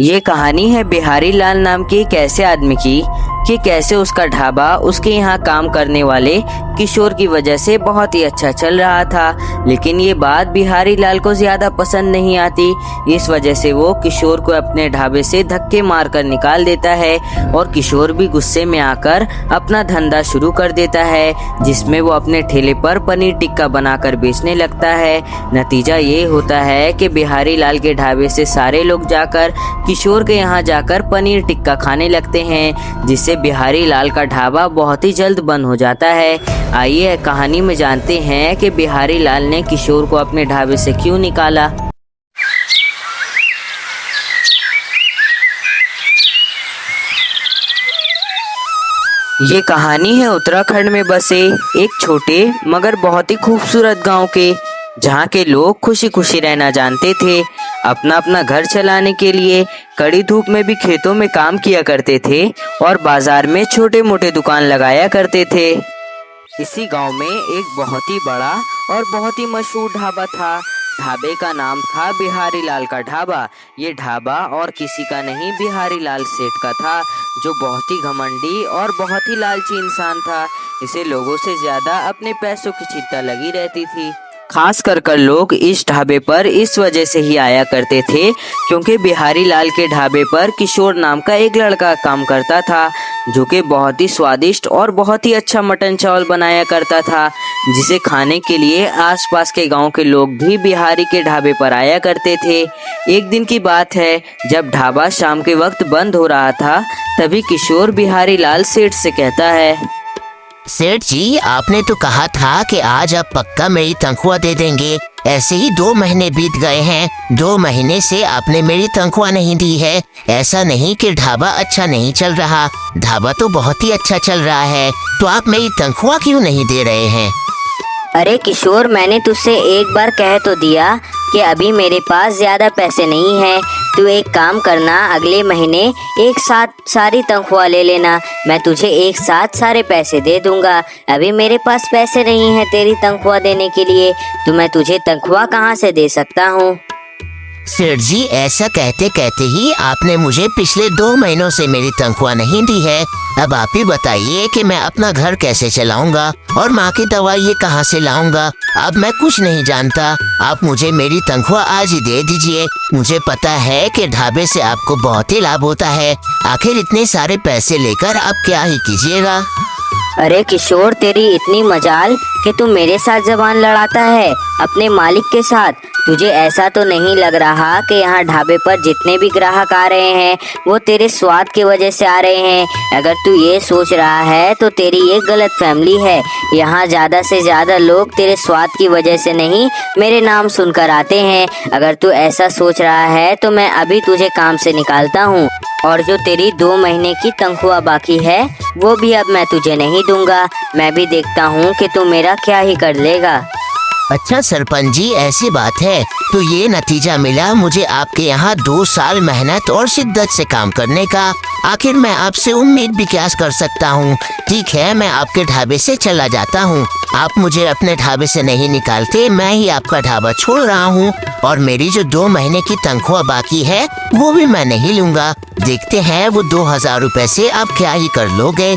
ये कहानी है बिहारी लाल नाम के एक ऐसे आदमी की कि कैसे उसका ढाबा उसके यहाँ काम करने वाले किशोर की वजह से बहुत ही अच्छा चल रहा था। लेकिन ये बात बिहारी लाल को ज्यादा पसंद नहीं आती। इस वजह से वो किशोर को अपने ढाबे से धक्के मारकर निकाल देता है और किशोर भी गुस्से में आकर अपना धंधा शुरू कर देता है, जिसमें वो अपने ठेले पर पनीर टिक्का बनाकर बेचने लगता है। नतीजा ये होता है कि बिहारी लाल के ढाबे से सारे लोग जाकर किशोर के यहाँ जाकर पनीर टिक्का खाने लगते हैं, जिससे बिहारी लाल का ढाबा बहुत ही जल्द बंद हो जाता है। आइए कहानी में जानते हैं कि बिहारी लाल ने किशोर को अपने ढाबे से क्यों निकाला। ये कहानी है उत्तराखंड में बसे एक छोटे मगर बहुत ही खूबसूरत गांव के, जहाँ के लोग खुशी खुशी रहना जानते थे। अपना अपना घर चलाने के लिए कड़ी धूप में भी खेतों में काम किया करते थे और बाजार में छोटे मोटे दुकान लगाया करते थे। इसी गांव में एक बहुत ही बड़ा और बहुत ही मशहूर ढाबा था। ढाबे का नाम था बिहारी लाल का ढाबा। ये ढाबा और किसी का नहीं, बिहारी लाल सेठ का था, जो बहुत ही घमंडी और बहुत ही लालची इंसान था। इसे लोगों से ज्यादा अपने पैसों की चिंता लगी रहती थी। खास कर लोग इस ढाबे पर इस वजह से ही आया करते थे क्योंकि बिहारी लाल के ढाबे पर किशोर नाम का एक लड़का काम करता था, जो कि बहुत ही स्वादिष्ट और बहुत ही अच्छा मटन चावल बनाया करता था, जिसे खाने के लिए आसपास के गांव के लोग भी बिहारी के ढाबे पर आया करते थे। एक दिन की बात है, जब ढाबा शाम के वक्त बंद हो रहा था, तभी किशोर बिहारी लाल सेठ से कहता है, सेठ जी, आपने तो कहा था कि आज आप पक्का मेरी तनख्वाह दे देंगे। ऐसे ही 2 महीने बीत गए हैं। 2 महीने से आपने मेरी तनख्वाह नहीं दी है। ऐसा नहीं कि ढाबा अच्छा नहीं चल रहा, ढाबा तो बहुत ही अच्छा चल रहा है। तो आप मेरी तनख्वाह क्यों नहीं दे रहे हैं? अरे किशोर, मैंने तुझसे एक बार कह तो दिया कि अभी मेरे पास ज्यादा पैसे नहीं हैं। तू एक काम करना, अगले महीने एक साथ सारी तनख्वाह ले लेना, मैं तुझे एक साथ सारे पैसे दे दूंगा। अभी मेरे पास पैसे नहीं हैं तेरी तनख्वाह देने के लिए, तो मैं तुझे तनख्वाह कहाँ से दे सकता हूँ। सेठ जी, ऐसा कहते कहते ही आपने मुझे पिछले 2 महीनों से मेरी तनख्वाह नहीं दी है। अब आप ही बताइए कि मैं अपना घर कैसे चलाऊंगा और माँ की दवाई ये कहाँ से लाऊंगा। अब मैं कुछ नहीं जानता। आप मुझे मेरी तनख्वाह आज ही दे दीजिए। मुझे पता है कि ढाबे से आपको बहुत ही लाभ होता है। आखिर इतने सारे पैसे लेकर आप क्या ही कीजिएगा। अरे किशोर, तेरी इतनी मजाल कि तू मेरे साथ जबान लड़ाता है अपने मालिक के साथ। तुझे ऐसा तो नहीं लग रहा कि यहाँ ढाबे पर जितने भी ग्राहक आ रहे हैं वो तेरे स्वाद की वजह से आ रहे हैं? अगर तू ये सोच रहा है तो तेरी ये गलत फैमिली है। यहाँ ज्यादा से ज्यादा लोग तेरे स्वाद की वजह से नहीं, मेरे नाम सुनकर आते हैं। अगर तू ऐसा सोच रहा है तो मैं अभी तुझे काम से निकालता हूँ, और जो तेरी 2 महीने की तनख्वाह बाकी है वो भी अब मैं तुझे नहीं दूंगा। मैं भी देखता हूँ कि तू मेरा क्या ही कर लेगा। अच्छा सरपंच जी, ऐसी बात है तो ये नतीजा मिला मुझे आपके यहाँ 2 साल मेहनत और शिद्दत से काम करने का। आखिर मैं आपसे उम्मीद भी क्या कर सकता हूँ। ठीक है, मैं आपके ढाबे से चला जाता हूँ। आप मुझे अपने ढाबे से नहीं निकालते, मैं ही आपका ढाबा छोड़ रहा हूँ, और मेरी जो 2 महीने की तनख्वाह बाकी है वो भी मैं नहीं लूँगा। देखते हैं वो 2000 रुपए से आप क्या ही कर लोगे।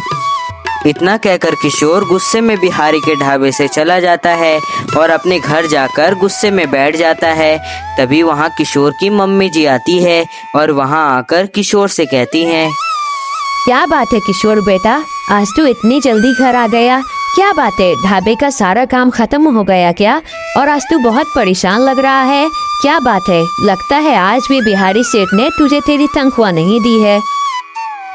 इतना कहकर किशोर गुस्से में बिहारी के ढाबे से चला जाता है और अपने घर जाकर गुस्से में बैठ जाता है। तभी वहाँ किशोर की मम्मी जी आती है और वहाँ आकर किशोर से कहती हैं, क्या बात है किशोर बेटा, आज तू इतनी जल्दी घर आ गया? क्या बात है, ढाबे का सारा काम खत्म हो गया क्या? और आज तू बहुत परेशान लग रहा है, क्या बात है? लगता है आज भी बिहारी सेठ ने तुझे तेरी तनख्वाह नहीं दी है।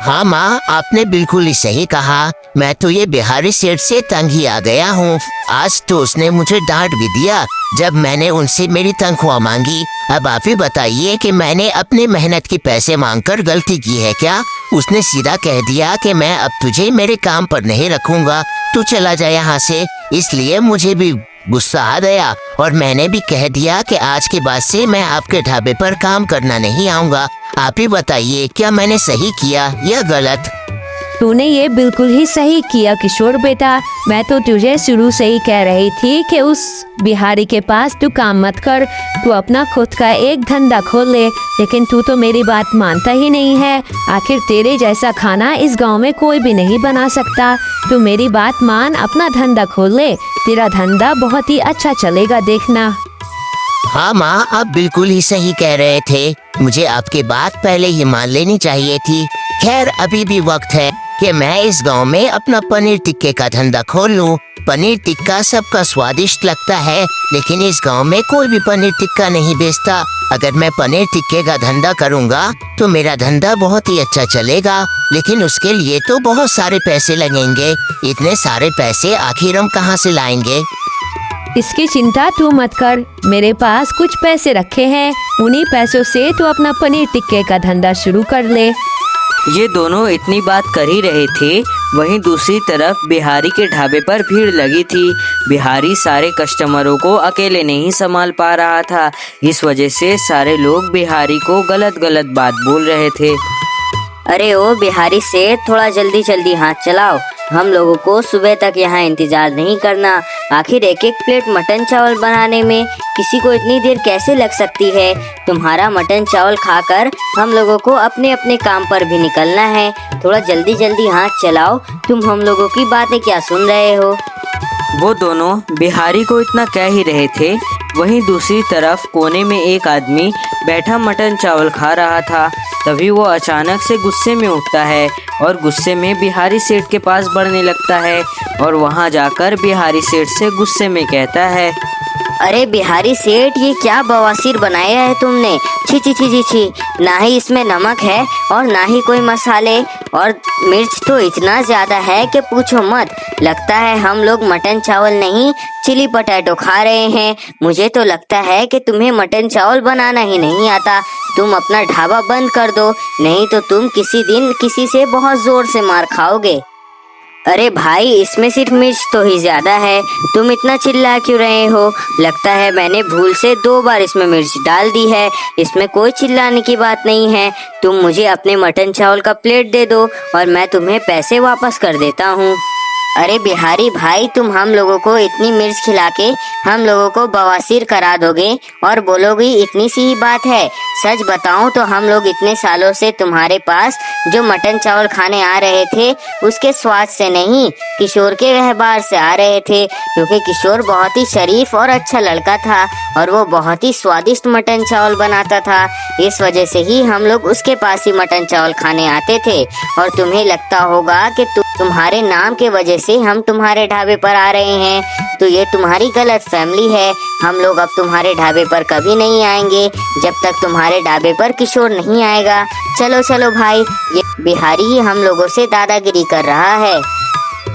हाँ माँ, आपने बिल्कुल ही सही कहा। मैं तो ये बिहारी सेठ से तंग ही आ गया हूँ। आज तो उसने मुझे डांट भी दिया जब मैंने उनसे मेरी तनख्वाह मांगी। अब आप ही बताइए कि मैंने अपने मेहनत के पैसे मांगकर गलती की है क्या? उसने सीधा कह दिया कि मैं अब तुझे मेरे काम पर नहीं रखूंगा, तू चला जा यहाँ से। इसलिए मुझे भी गुस्सा आ गया और मैंने भी कह दिया कि आज के बाद से मैं आपके ढाबे पर काम करना नहीं आऊँगा। आप ही बताइए, क्या मैंने सही किया या गलत? तूने ये बिल्कुल ही सही किया किशोर बेटा। मैं तो तुझे शुरू से ही कह रही थी कि उस बिहारी के पास तू काम मत कर, तू अपना खुद का एक धंधा खोल ले, लेकिन तू तो मेरी बात मानता ही नहीं है। आखिर तेरे जैसा खाना इस गांव में कोई भी नहीं बना सकता। तू मेरी बात मान, अपना धंधा खोल ले, तेरा धंधा बहुत ही अच्छा चलेगा, देखना। हाँ माँ, आप बिल्कुल ही सही कह रहे थे। मुझे आपकी बात पहले ही मान लेनी चाहिए थी। खैर, अभी भी वक्त है कि मैं इस गांव में अपना पनीर टिक्के का धंधा खोल लूं। पनीर टिक्का सबका स्वादिष्ट लगता है, लेकिन इस गांव में कोई भी पनीर टिक्का नहीं बेचता। अगर मैं पनीर टिक्के का धंधा करूंगा तो मेरा धंधा बहुत ही अच्छा चलेगा, लेकिन उसके लिए तो बहुत सारे पैसे लगेंगे। इतने सारे पैसे आखिर हम कहाँ से लाएंगे? इसकी चिंता तू मत कर, मेरे पास कुछ पैसे रखे हैं, उन्हीं पैसों से तू अपना पनीर टिक्के का धंधा शुरू कर ले। ये दोनों इतनी बात कर ही रहे थे, वहीं दूसरी तरफ बिहारी के ढाबे पर भीड़ लगी थी। बिहारी सारे कस्टमरों को अकेले नहीं संभाल पा रहा था, इस वजह से सारे लोग बिहारी को गलत गलत बात बोल रहे थे। अरे ओ बिहारी सेठ, थोड़ा जल्दी जल्दी हाथ चलाओ, हम लोगों को सुबह तक यहाँ इंतजार नहीं करना। आखिर एक एक प्लेट मटन चावल बनाने में किसी को इतनी देर कैसे लग सकती है? तुम्हारा मटन चावल खाकर हम लोगों को अपने अपने काम पर भी निकलना है। थोड़ा जल्दी जल्दी हाथ चलाओ, तुम हम लोगों की बातें क्या सुन रहे हो? वो दोनों बिहारी को इतना कह ही रहे थे, वहीं दूसरी तरफ कोने में एक आदमी बैठा मटन चावल खा रहा था। तभी वो अचानक से गुस्से में उठता है और गुस्से में बिहारी सेठ के पास बढ़ने लगता है और वहां जाकर बिहारी सेठ से गुस्से में कहता है, अरे बिहारी सेठ, ये क्या बवासीर बनाया है तुमने? छी छी छी छी छी, ना ही इसमें नमक है और ना ही कोई मसाले, और मिर्च तो इतना ज़्यादा है कि पूछो मत। लगता है हम लोग मटन चावल नहीं चिली पटेटो खा रहे हैं। मुझे तो लगता है कि तुम्हें मटन चावल बनाना ही नहीं आता। तुम अपना ढाबा बंद कर दो, नहीं तो तुम किसी दिन किसी से बहुत ज़ोर से मार खाओगे। अरे भाई, इसमें सिर्फ मिर्च तो ही ज्यादा है, तुम इतना चिल्ला क्यों रहे हो? लगता है मैंने भूल से 2 बार इसमें मिर्च डाल दी है। इसमें कोई चिल्लाने की बात नहीं है। तुम मुझे अपने मटन चावल का प्लेट दे दो और मैं तुम्हें पैसे वापस कर देता हूँ। अरे बिहारी भाई, तुम हम लोगों को इतनी मिर्च खिला के हम लोगों को बवासीर करा दोगे और बोलोगे इतनी सी ही बात है? सच बताऊं तो हम लोग इतने सालों से तुम्हारे पास जो मटन चावल खाने आ रहे थे, उसके स्वाद से नहीं, किशोर के व्यवहार से आ रहे थे, क्योंकि किशोर बहुत ही शरीफ और अच्छा लड़का था और वो बहुत ही स्वादिष्ट मटन चावल बनाता था। इस वजह से ही हम लोग उसके पास ही मटन चावल खाने आते थे। और तुम्हें लगता होगा कि तुम्हारे नाम के वजह से हम तुम्हारे ढाबे पर आ रहे हैं, तो ये तुम्हारी गलत फैमिली है। हम लोग अब तुम्हारे ढाबे पर कभी नहीं आएंगे जब तक तुम्हारे ढाबे पर किशोर नहीं आएगा। चलो चलो भाई, ये बिहारी ही हम लोगों से दादागिरी कर रहा है।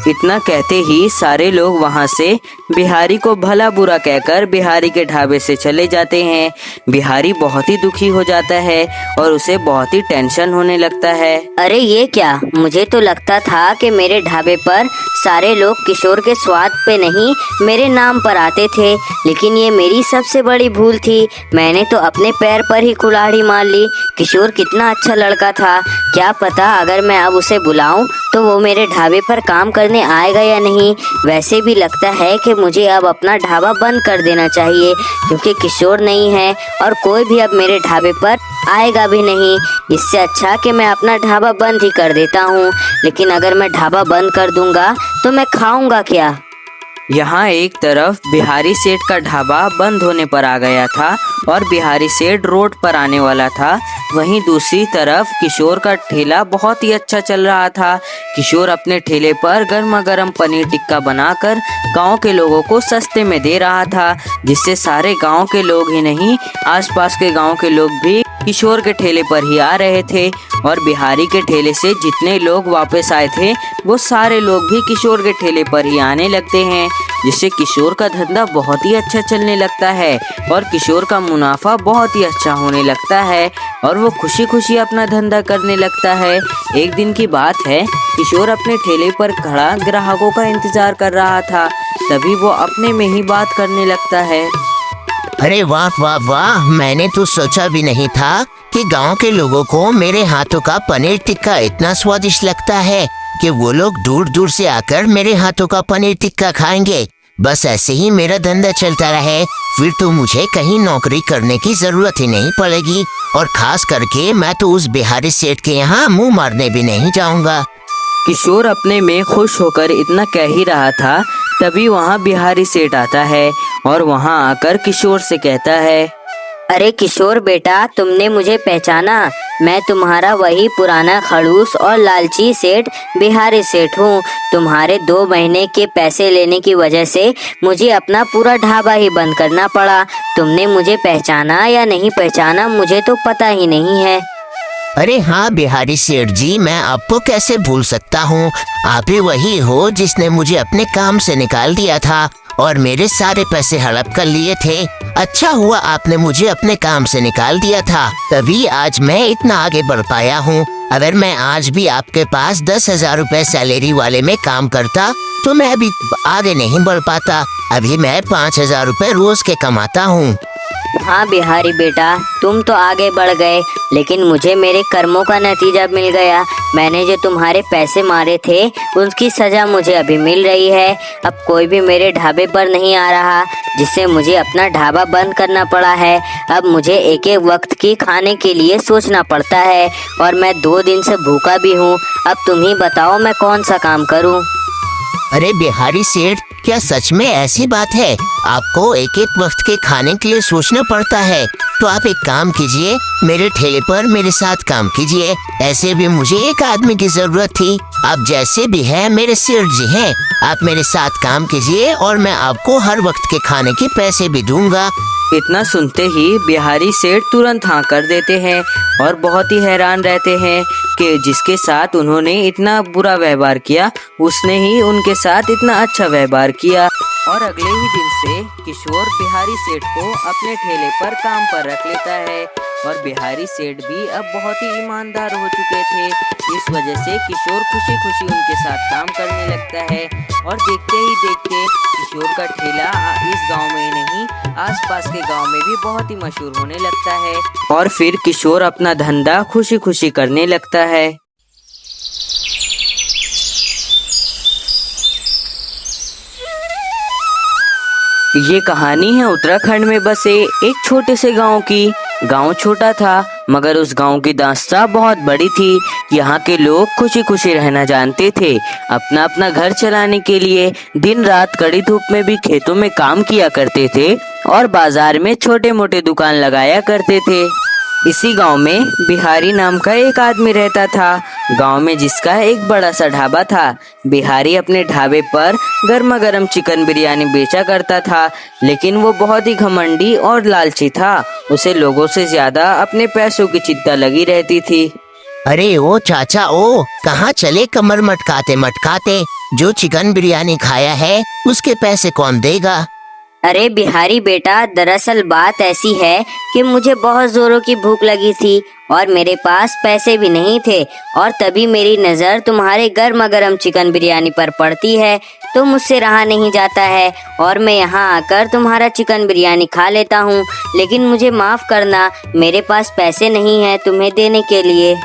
इतना कहते ही सारे लोग वहां से बिहारी को भला बुरा कहकर बिहारी के ढाबे से चले जाते हैं। बिहारी बहुत ही दुखी हो जाता है और उसे बहुत ही टेंशन होने लगता है। अरे ये क्या, मुझे तो लगता था कि मेरे ढाबे पर सारे लोग किशोर के स्वाद पे नहीं मेरे नाम पर आते थे, लेकिन ये मेरी सबसे बड़ी भूल थी। मैंने तो अपने पैर पर ही कुल्हाड़ी मार ली। किशोर कितना अच्छा लड़का था, क्या पता अगर मैं अब उसे बुलाऊं तो वो मेरे ढाबे पर काम करने आएगा या नहीं। वैसे भी लगता है कि मुझे अब अपना ढाबा बंद कर देना चाहिए, क्योंकि किशोर नहीं है और कोई भी अब मेरे ढाबे पर आएगा भी नहीं। इससे अच्छा कि मैं अपना ढाबा बंद ही कर देता हूँ। लेकिन अगर मैं ढाबा बंद कर दूंगा तो मैं खाऊंगा क्या? यहाँ एक तरफ बिहारी सेठ का ढाबा बंद होने पर आ गया था और बिहारी सेठ रोड पर आने वाला था। वहीं दूसरी तरफ किशोर का ठेला बहुत ही अच्छा चल रहा था। किशोर अपने ठेले पर गर्मा गर्म पनीर टिक्का बनाकर गांव के लोगों को सस्ते में दे रहा था, जिससे सारे गांव के लोग ही नहीं, आसपास के गांव के लोग भी किशोर के ठेले पर ही आ रहे थे। और बिहारी के ठेले से जितने लोग वापस आए थे वो सारे लोग भी किशोर के ठेले पर ही आने लगते हैं, जिससे किशोर का धंधा बहुत ही अच्छा चलने लगता है और किशोर का मुनाफा बहुत ही अच्छा होने लगता है और वो खुशी खुशी अपना धंधा करने लगता है। एक दिन की बात है, किशोर अपने ठेले पर खड़ा ग्राहकों का इंतजार कर रहा था। तभी वो अपने में ही बात करने लगता है। अरे वाह वाह वाह, मैंने तो सोचा भी नहीं था कि गांव के लोगों को मेरे हाथों का पनीर टिक्का इतना स्वादिष्ट लगता है। कि वो लोग दूर दूर से आकर मेरे हाथों का पनीर टिक्का खाएंगे। बस ऐसे ही मेरा धंधा चलता रहे, फिर तो मुझे कहीं नौकरी करने की जरूरत ही नहीं पड़ेगी। और खास करके मैं तो उस बिहारी सेठ के यहाँ मुंह मारने भी नहीं जाऊंगा। किशोर अपने में खुश होकर इतना कह ही रहा था, तभी वहाँ बिहारी सेठ आता है और वहाँ आकर किशोर से कहता है, अरे किशोर बेटा, तुमने मुझे पहचाना? मैं तुम्हारा वही पुराना खड़ूस और लालची सेठ बिहारी सेठ हूँ। तुम्हारे 2 महीने के पैसे लेने की वजह से मुझे अपना पूरा ढाबा ही बंद करना पड़ा। तुमने मुझे पहचाना या नहीं पहचाना मुझे तो पता ही नहीं है। अरे हाँ बिहारी सेठ जी, मैं आपको कैसे भूल सकता हूँ। आप ही वही हो जिसने मुझे अपने काम से निकाल दिया था और मेरे सारे पैसे हड़प कर लिए थे। अच्छा हुआ आपने मुझे अपने काम से निकाल दिया था, तभी आज मैं इतना आगे बढ़ पाया हूँ। अगर मैं आज भी आपके पास 10,000 रुपए सैलरी वाले में काम करता तो मैं अभी आगे नहीं बढ़ पाता। अभी मैं 5,000 रुपए रोज के कमाता हूँ। हाँ बिहारी बेटा, तुम तो आगे बढ़ गए, लेकिन मुझे मेरे कर्मों का नतीजा मिल गया। मैंने जो तुम्हारे पैसे मारे थे उसकी सजा मुझे अभी मिल रही है। अब कोई भी मेरे ढाबे पर नहीं आ रहा, जिससे मुझे अपना ढाबा बंद करना पड़ा है। अब मुझे एक एक वक्त की खाने के लिए सोचना पड़ता है और मैं 2 दिन से भूखा भी हूँ। अब तुम ही बताओ मैं कौन सा काम करूँ। अरे बिहारी सेठ, क्या सच में ऐसी बात है? आपको एक एक वक्त के खाने के लिए सोचना पड़ता है? तो आप एक काम कीजिए, मेरे ठेले पर मेरे साथ काम कीजिए। ऐसे भी मुझे एक आदमी की जरूरत थी। आप जैसे भी हैं मेरे सेठ जी हैं। आप मेरे साथ काम कीजिए और मैं आपको हर वक्त के खाने के पैसे भी दूंगा। इतना सुनते ही बिहारी सेठ तुरंत हाँ कर देते हैं और बहुत ही हैरान रहते हैं कि जिसके साथ उन्होंने इतना बुरा व्यवहार किया उसने ही उनके साथ इतना अच्छा व्यवहार किया। और अगले ही दिन से किशोर बिहारी सेठ को अपने ठेले पर काम पर रख लेता है और बिहारी सेठ भी अब बहुत ही ईमानदार हो चुके थे। इस वजह से किशोर खुशी खुशी उनके साथ काम करने लगता है और देखते ही देखते किशोर का ठेला इस गांव में ही नहीं आसपास के गांव में भी बहुत ही मशहूर होने लगता है और फिर किशोर अपना धंधा खुशी खुशी करने लगता है। ये कहानी है उत्तराखंड में बसे एक छोटे से गांव की। गांव छोटा था मगर उस गांव की दास्तां बहुत बड़ी थी। यहाँ के लोग खुशी खुशी रहना जानते थे। अपना अपना घर चलाने के लिए दिन रात कड़ी धूप में भी खेतों में काम किया करते थे और बाजार में छोटे मोटे दुकान लगाया करते थे। इसी गांव में बिहारी नाम का एक आदमी रहता था, गांव में जिसका एक बड़ा सा ढाबा था। बिहारी अपने ढाबे पर गर्मा गर्म चिकन बिरयानी बेचा करता था, लेकिन वो बहुत ही घमंडी और लालची था। उसे लोगों से ज्यादा अपने पैसों की चिंता लगी रहती थी। अरे ओ चाचा, ओ कहाँ चले कमर मटकाते मटकाते? जो चिकन बिरयानी खाया है उसके पैसे कौन देगा? अरे बिहारी बेटा, दरअसल बात ऐसी है कि मुझे बहुत जोरों की भूख लगी थी और मेरे पास पैसे भी नहीं थे और तभी मेरी नज़र तुम्हारे गर्मा गर्म चिकन बिरयानी पर पड़ती है तो मुझसे रहा नहीं जाता है और मैं यहाँ आकर तुम्हारा चिकन बिरयानी खा लेता हूँ। लेकिन मुझे माफ़ करना, मेरे पास पैसे नहीं है तुम्हें देने के लिए।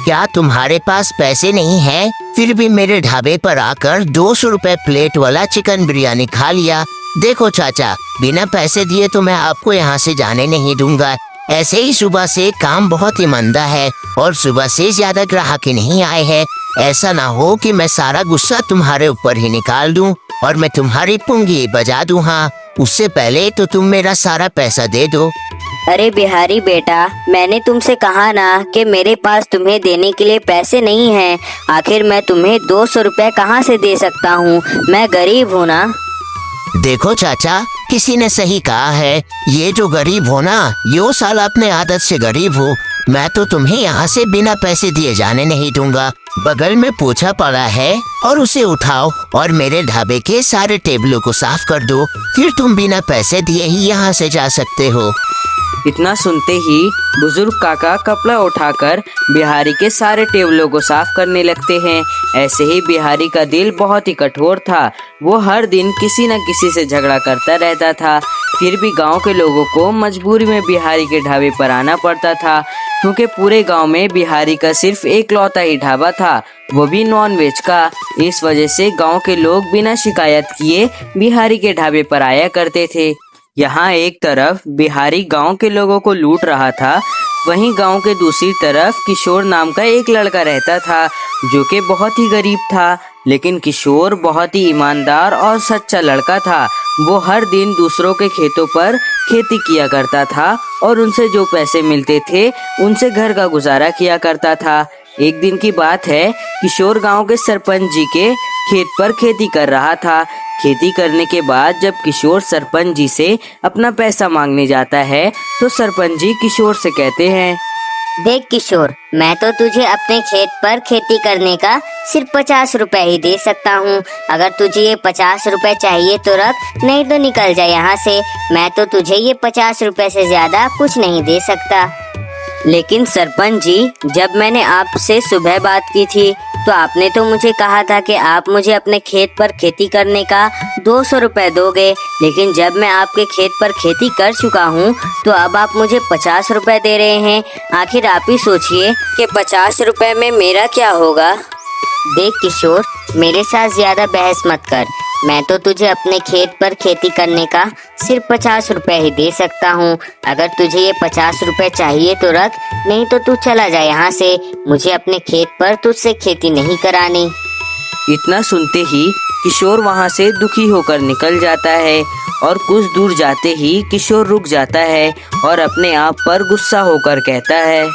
क्या तुम्हारे पास पैसे नहीं है? फिर भी मेरे ढाबे पर आकर 200 रुपए प्लेट वाला चिकन बिरयानी खा लिया। देखो चाचा, बिना पैसे दिए तो मैं आपको यहाँ से जाने नहीं दूंगा। ऐसे ही सुबह से काम बहुत ही मंदा है और सुबह से ज्यादा ग्राहक ही नहीं आए हैं। ऐसा ना हो कि मैं सारा गुस्सा तुम्हारे ऊपर ही निकाल दूं और मैं तुम्हारी पुंगी बजा दूं। हाँ, उससे पहले तो तुम मेरा सारा पैसा दे दो। अरे बिहारी बेटा, मैंने तुमसे कहा ना कि मेरे पास तुम्हें देने के लिए पैसे नहीं हैं। आखिर मैं तुम्हें 200 रुपए कहाँ से दे सकता हूँ? मैं गरीब हूँ ना। देखो चाचा, किसी ने सही कहा है, ये जो गरीब हो ना, यो साला अपने आदत से गरीब हो। मैं तो तुम्हें यहाँ से बिना पैसे दिए जाने नहीं दूंगा। बगल में पोछा पड़ा है और उसे उठाओ और मेरे ढाबे के सारे टेबलों को साफ कर दो, फिर तुम बिना पैसे दिए ही यहाँ से जा सकते हो। इतना सुनते ही बुजुर्ग काका कपड़ा उठाकर बिहारी के सारे टेबलों को साफ करने लगते हैं। ऐसे ही बिहारी का दिल बहुत ही कठोर था। वो हर दिन किसी न किसी से झगड़ा करता रहता था। फिर भी गांव के लोगों को मजबूरी में बिहारी के ढाबे पर आना पड़ता था, क्योंकि पूरे गांव में बिहारी का सिर्फ एक लौता ही ढाबा था, वो भी नॉन वेज का। इस वजह से गांव के लोग बिना शिकायत किए बिहारी के ढाबे पर आया करते थे। यहाँ एक तरफ बिहारी गांव के लोगों को लूट रहा था, वहीं गांव के दूसरी तरफ किशोर नाम का एक लड़का रहता था, जो कि बहुत ही गरीब था। लेकिन किशोर बहुत ही ईमानदार और सच्चा लड़का था। वो हर दिन दूसरों के खेतों पर खेती किया करता था और उनसे जो पैसे मिलते थे उनसे घर का गुजारा किया करता था। एक दिन की बात है, किशोर गांव के सरपंच जी के खेत पर खेती कर रहा था। खेती करने के बाद जब किशोर सरपंच जी से अपना पैसा मांगने जाता है तो सरपंच जी किशोर से कहते हैं, देख किशोर, मैं तो तुझे अपने खेत पर खेती करने का सिर्फ 50 रुपए ही दे सकता हूँ। अगर तुझे ये 50 रुपए चाहिए तो रख, नहीं तो निकल जा यहाँ से। मैं तो तुझे ये 50 रुपए से ज्यादा कुछ नहीं दे सकता। लेकिन सरपंच जी, जब मैंने आपसे सुबह बात की थी तो आपने तो मुझे कहा था कि आप मुझे अपने खेत पर खेती करने का 200 रुपए दोगे, लेकिन जब मैं आपके खेत पर खेती कर चुका हूँ तो अब आप मुझे 50 रुपए दे रहे हैं। आखिर आप ही सोचिए कि 50 रुपए में मेरा क्या होगा। देख किशोर, मेरे साथ ज्यादा बहस मत कर। मैं तो तुझे अपने खेत पर खेती करने का सिर्फ 50 रुपए ही दे सकता हूँ। अगर तुझे ये 50 रुपए चाहिए तो रख, नहीं तो तू चला जा यहाँ से। मुझे अपने खेत पर तुझसे खेती नहीं करानी। इतना सुनते ही किशोर वहाँ से दुखी होकर निकल जाता है और कुछ दूर जाते ही किशोर रुक जाता है और अपने आप पर गुस्सा होकर कहता है,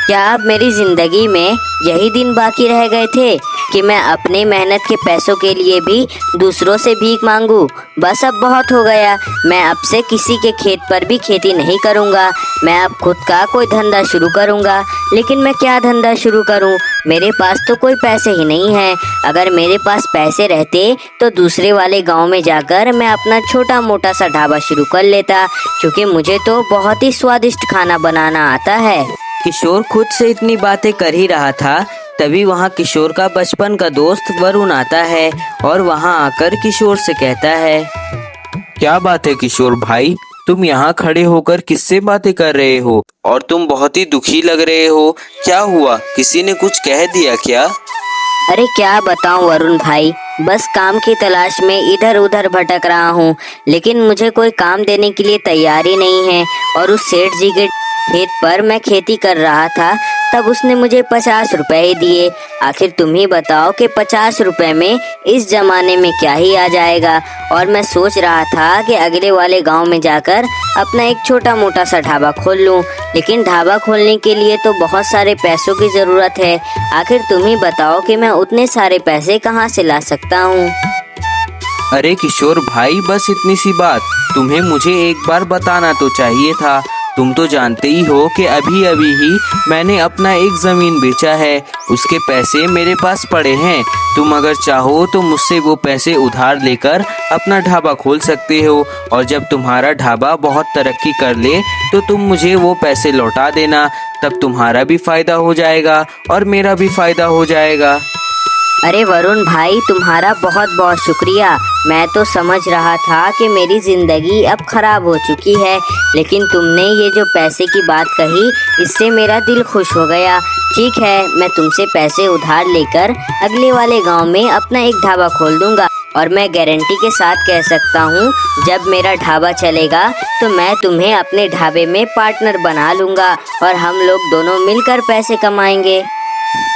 क्या अब मेरी जिंदगी में यही दिन बाकी रह गए थे कि मैं अपने मेहनत के पैसों के लिए भी दूसरों से भीख मांगू? बस अब बहुत हो गया। मैं अब से किसी के खेत पर भी खेती नहीं करूँगा। मैं अब खुद का कोई धंधा शुरू करूँगा। लेकिन मैं क्या धंधा शुरू करूँ? मेरे पास तो कोई पैसे ही नहीं है। अगर मेरे पास पैसे रहते तो दूसरे वाले गांव में जाकर मैं अपना छोटा मोटा सा ढाबा शुरू कर लेता, क्योंकि मुझे तो बहुत ही स्वादिष्ट खाना बनाना आता है। किशोर खुद से इतनी बातें कर ही रहा था, तभी वहाँ किशोर का बचपन का दोस्त वरुण आता है और वहाँ आकर किशोर से कहता है, क्या बात है किशोर भाई, तुम यहाँ खड़े होकर किससे बातें कर रहे हो और तुम बहुत ही दुखी लग रहे हो। क्या हुआ, किसी ने कुछ कह दिया क्या? अरे क्या बताऊं वरुण भाई, बस काम की तलाश में इधर उधर भटक रहा हूँ, लेकिन मुझे कोई काम देने के लिए तैयार ही नहीं है। और उस सेठ जी के खेत पर मैं खेती कर रहा था, तब उसने मुझे 50 रुपए ही दिए। आखिर तुम ही बताओ कि 50 रुपए में इस जमाने में क्या ही आ जाएगा। और मैं सोच रहा था कि अगले वाले गांव में जाकर अपना एक छोटा मोटा सा ढाबा खोल लूं, लेकिन ढाबा खोलने के लिए तो बहुत सारे पैसों की जरूरत है। आखिर तुम ही बताओ कि मैं उतने सारे पैसे कहां से ला सकता हूं। अरे किशोर भाई, बस इतनी सी बात तुम्हें मुझे एक बार बताना तो चाहिए था। तुम तो जानते ही हो कि अभी अभी ही मैंने अपना एक ज़मीन बेचा है, उसके पैसे मेरे पास पड़े हैं। तुम अगर चाहो तो मुझसे वो पैसे उधार लेकर अपना ढाबा खोल सकते हो, और जब तुम्हारा ढाबा बहुत तरक्की कर ले तो तुम मुझे वो पैसे लौटा देना। तब तुम्हारा भी फ़ायदा हो जाएगा और मेरा भी फ़ायदा हो जाएगा। अरे वरुण भाई, तुम्हारा बहुत बहुत शुक्रिया। मैं तो समझ रहा था कि मेरी ज़िंदगी अब ख़राब हो चुकी है, लेकिन तुमने ये जो पैसे की बात कही, इससे मेरा दिल खुश हो गया। ठीक है, मैं तुमसे पैसे उधार लेकर अगले वाले गांव में अपना एक ढाबा खोल दूंगा, और मैं गारंटी के साथ कह सकता हूँ, जब मेरा ढाबा चलेगा तो मैं तुम्हें अपने ढाबे में पार्टनर बना लूँगा और हम लोग दोनों मिलकर पैसे कमाएंगे।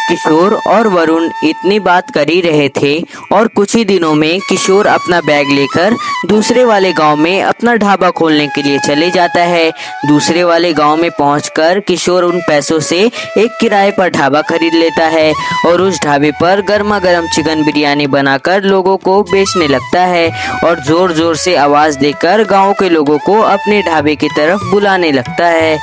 किशोर और वरुण इतनी बात कर ही रहे थे और कुछ ही दिनों में किशोर अपना बैग लेकर दूसरे वाले गांव में अपना ढाबा खोलने के लिए चले जाता है। दूसरे वाले गांव में पहुंचकर किशोर उन पैसों से एक किराए पर ढाबा खरीद लेता है और उस ढाबे पर गर्मा गर्म चिकन बिरयानी बनाकर लोगों को बेचने लगता है और जोर जोर से आवाज देकर गाँव के लोगों को अपने ढाबे की तरफ बुलाने लगता है।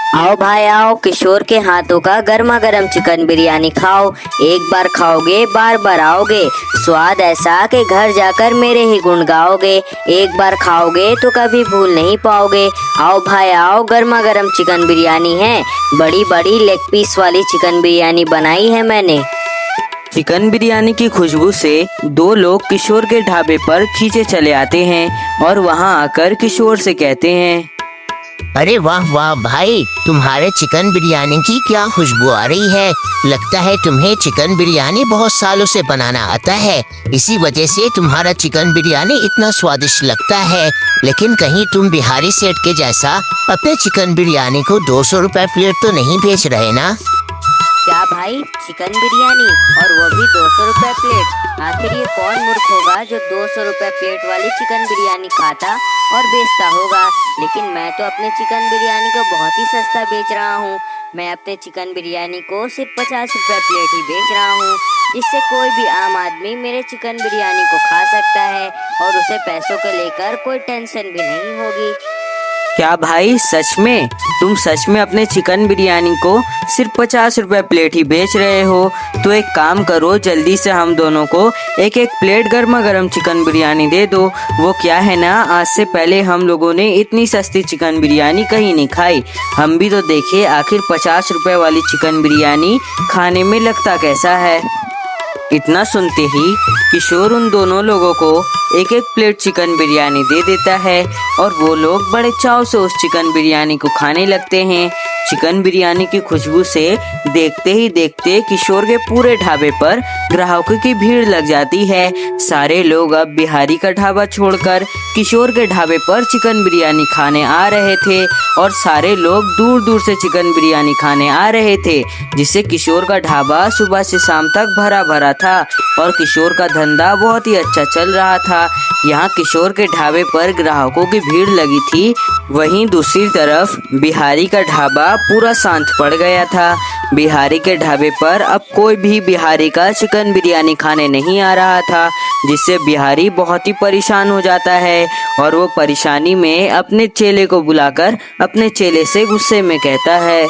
आओ भाई आओ, किशोर के हाथों का गर्मा गर्म चिकन बिरयानी खाओ। एक बार खाओगे बार बार आओगे। स्वाद ऐसा कि घर जाकर मेरे ही गुण गाओगे। एक बार खाओगे तो कभी भूल नहीं पाओगे। आओ भाई आओ, गर्मा गर्म चिकन बिरयानी है। बड़ी बड़ी लेग पीस वाली चिकन बिरयानी बनाई है मैंने। चिकन बिरयानी की खुशबू से दो लोग किशोर के ढाबे पर खींचे चले आते हैं और वहां आकर किशोर से कहते हैं, अरे वाह वाह भाई, तुम्हारे चिकन बिरयानी की क्या खुशबू आ रही है। लगता है तुम्हें चिकन बिरयानी बहुत सालों से बनाना आता है, इसी वजह से तुम्हारा चिकन बिरयानी इतना स्वादिष्ट लगता है। लेकिन कहीं तुम बिहारी सेठ के जैसा अपने चिकन बिरयानी को 200 रुपए प्लेट तो नहीं बेच रहे ना? क्या भाई, चिकन बिरयानी और वो भी 200 रुपए प्लेट? आखिर ये कौन मूर्ख होगा जो 200 रुपए प्लेट वाली चिकन बिरयानी खाता और बेचता होगा। लेकिन मैं तो अपने चिकन बिरयानी को बहुत ही सस्ता बेच रहा हूँ। मैं अपने चिकन बिरयानी को सिर्फ 50 रुपए प्लेट ही बेच रहा हूँ, जिससे कोई भी आम आदमी मेरे चिकन बिरयानी को खा सकता है और उसे पैसों को लेकर कोई टेंशन भी नहीं होगी। क्या भाई सच में? तुम सच में अपने चिकन बिरयानी को सिर्फ 50 रुपए प्लेट ही बेच रहे हो? तो एक काम करो, जल्दी से हम दोनों को एक एक प्लेट गर्मा गर्म चिकन बिरयानी दे दो। वो क्या है ना, आज से पहले हम लोगों ने इतनी सस्ती चिकन बिरयानी कहीं नहीं खाई। हम भी तो देखे आखिर 50 रुपए वाली चिकन बिरयानी खाने में लगता कैसा है। इतना सुनते ही किशोर उन दोनों लोगों को एक एक प्लेट चिकन बिरयानी दे देता है और वो लोग बड़े चाव से उस चिकन बिरयानी को खाने लगते हैं। चिकन बिरयानी की खुशबू से देखते ही देखते किशोर के पूरे ढाबे पर ग्राहकों की भीड़ लग जाती है। सारे लोग अब बिहारी का ढाबा छोड़कर किशोर के ढाबे पर चिकन बिरयानी खाने आ रहे थे और सारे लोग दूर दूर से चिकन बिरयानी खाने आ रहे थे, जिससे किशोर का ढाबा सुबह से शाम तक भरा भरा था और किशोर का धंधा बहुत ही अच्छा चल रहा था। यहाँ किशोर के ढाबे पर ग्राहकों की भीड़ लगी थी, वहीं दूसरी तरफ बिहारी का ढाबा पूरा शांत पड़ गया था। बिहारी के ढाबे पर अब कोई भी बिहारी का चिकन बिरयानी खाने नहीं आ रहा था, जिससे बिहारी बहुत ही परेशान हो जाता है और वो परेशानी में अपने चेले को बुलाकर अपने चेले से गुस्से में कहता है,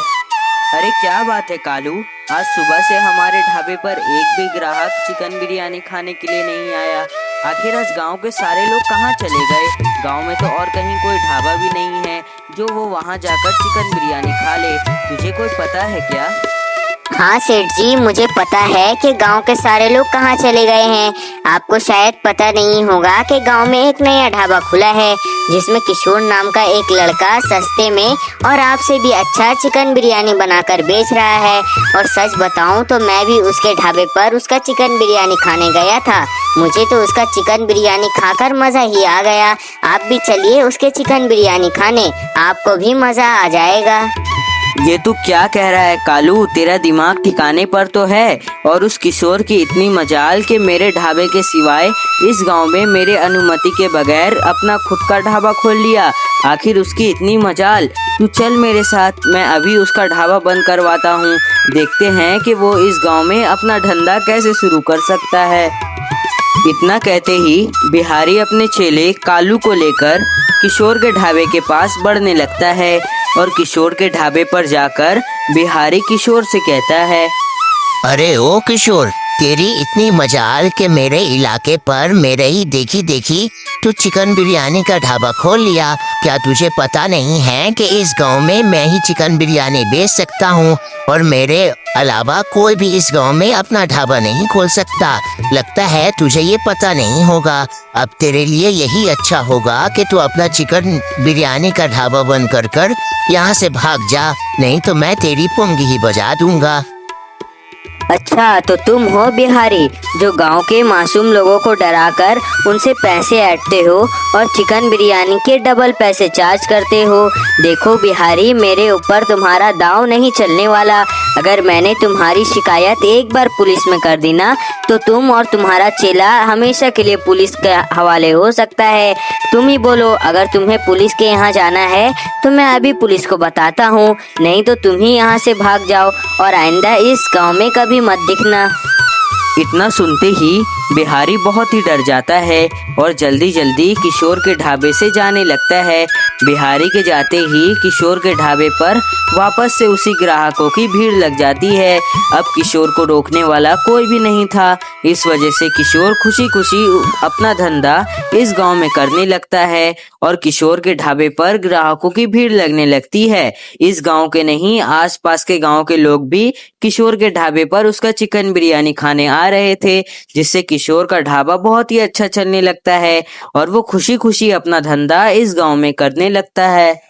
अरे क्या बात है कालू, आज सुबह से हमारे ढाबे पर एक भी ग्राहक चिकन बिरयानी खाने के लिए नहीं आया। आखिर आज गांव के सारे लोग कहाँ चले गए? गांव में तो और कहीं कोई ढाबा भी नहीं है जो वो वहां जाकर चिकन बिरयानी खा ले। तुझे कोई पता है क्या? हाँ सेठ जी, मुझे पता है कि गांव के सारे लोग कहाँ चले गए हैं। आपको शायद पता नहीं होगा कि गांव में एक नया ढाबा खुला है जिसमें किशोर नाम का एक लड़का सस्ते में और आपसे भी अच्छा चिकन बिरयानी बनाकर बेच रहा है। और सच बताऊं तो मैं भी उसके ढाबे पर उसका चिकन बिरयानी खाने गया था। मुझे तो उसका चिकन बिरयानी खाकर मजा ही आ गया। आप भी चलिए उसके चिकन बिरयानी खाने, आपको भी मजा आ जाएगा। ये तू क्या कह रहा है कालू? तेरा दिमाग ठिकाने पर तो है? और उस किशोर की इतनी मजाल कि मेरे ढाबे के सिवाय इस गांव में मेरे अनुमति के बगैर अपना खुद का ढाबा खोल लिया। आखिर उसकी इतनी मजाल। तू चल मेरे साथ, मैं अभी उसका ढाबा बंद करवाता हूँ। देखते हैं कि वो इस गांव में अपना धंधा कैसे शुरू कर सकता है। इतना कहते ही बिहारी अपने चेले कालू को लेकर किशोर के ढाबे के पास बढ़ने लगता है और किशोर के ढाबे पर जाकर बिहारी किशोर से कहता है, अरे ओ किशोर, तेरी इतनी मजाल के मेरे इलाके पर मेरे ही देखी देखी तू चिकन बिरयानी का ढाबा खोल लिया। क्या तुझे पता नहीं है कि इस गांव में मैं ही चिकन बिरयानी बेच सकता हूँ और मेरे अलावा कोई भी इस गांव में अपना ढाबा नहीं खोल सकता? लगता है तुझे ये पता नहीं होगा। अब तेरे लिए यही अच्छा होगा कि तू अपना चिकन बिरयानी का ढाबा बंद कर यहाँ से भाग जा, नहीं तो मैं तेरी पुंगी ही बजा दूंगा। अच्छा, तो तुम हो बिहारी जो गांव के मासूम लोगों को डराकर उनसे पैसे ऐंठते हो और चिकन बिरयानी के डबल पैसे चार्ज करते हो। देखो बिहारी, मेरे ऊपर तुम्हारा दांव नहीं चलने वाला। अगर मैंने तुम्हारी शिकायत एक बार पुलिस में कर दी ना, तो तुम और तुम्हारा चेला हमेशा के लिए पुलिस के हवाले हो सकता है। तुम ही बोलो, अगर तुम्हें पुलिस के यहाँ जाना है तो मैं अभी पुलिस को बताता हूँ, नहीं तो तुम ही यहाँ से भाग जाओ और आइंदा इस गांव में कभी मत दिखना। इतना सुनते ही बिहारी बहुत ही डर जाता है और जल्दी जल्दी किशोर के ढाबे से जाने लगता है। बिहारी के जाते ही किशोर के ढाबे पर वापस से उसी ग्राहकों की भीड़ लग जाती है। अब किशोर को रोकने वाला कोई भी नहीं था। इस वजह से किशोर खुशी खुशी अपना धंधा इस गांव में करने लगता है और किशोर के ढाबे पर ग्राहकों की भीड़ लगने लगती है। इस गांव के नहीं, आसपास के गांव के लोग भी किशोर के ढाबे पर उसका चिकन बिरयानी खाने आ रहे थे, जिससे किशोर का ढाबा बहुत ही अच्छा चलने लगता है और वो खुशी खुशी अपना धंधा इस गांव में करने लगता है।